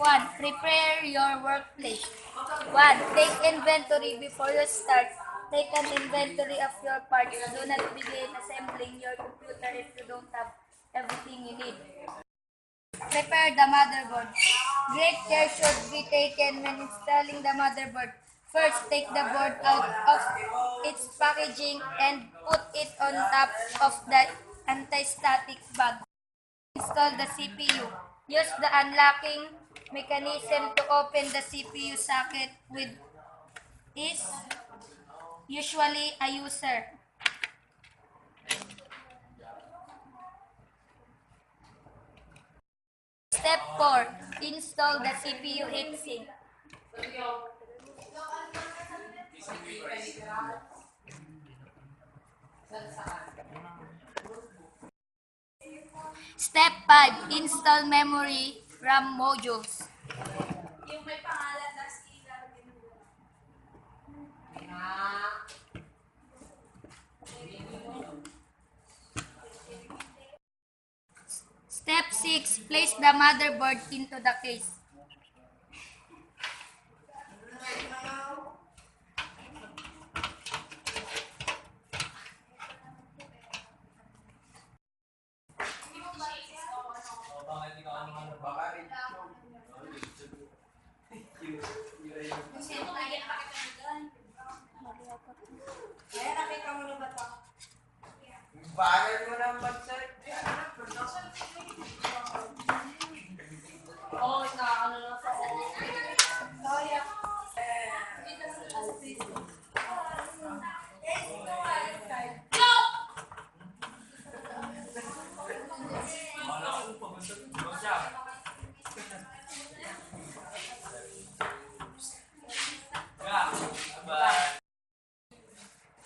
1. Prepare your workplace. 1. Take inventory before you start. Take an inventory of your parts. Do not begin assembling your computer if you don't have everything you need. Prepare the motherboard. Great care should be taken when installing the motherboard. First, take the board out of its packaging and put it on top of the anti-static bag. Install the CPU. Use the unlocking mechanism to open the CPU socket with is usually a user. Step 4. Install the CPU heatsink. Step 5. Install memory RAM modules. Yung may pangalan na Step 6. Place the motherboard into the case. Bagay mo naman sa Oh, ano na sa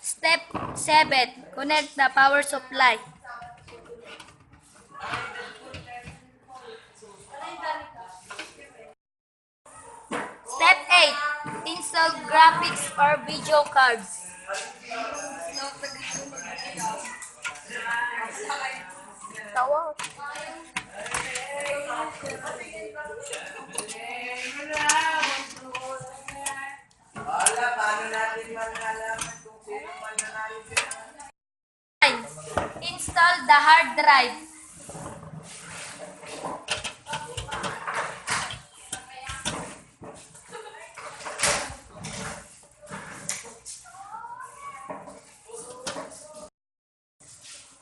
Step 7. Connect the power supply. Step 8. Install graphics or video cards. Tawa. wala, paano natin malalaman kung sino man nanalo sila? Install the hard drive.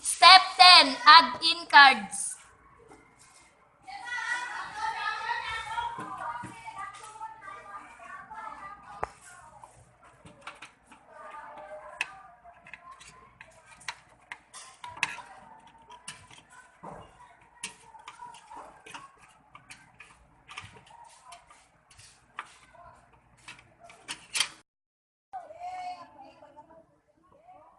Step 10. Add in cards.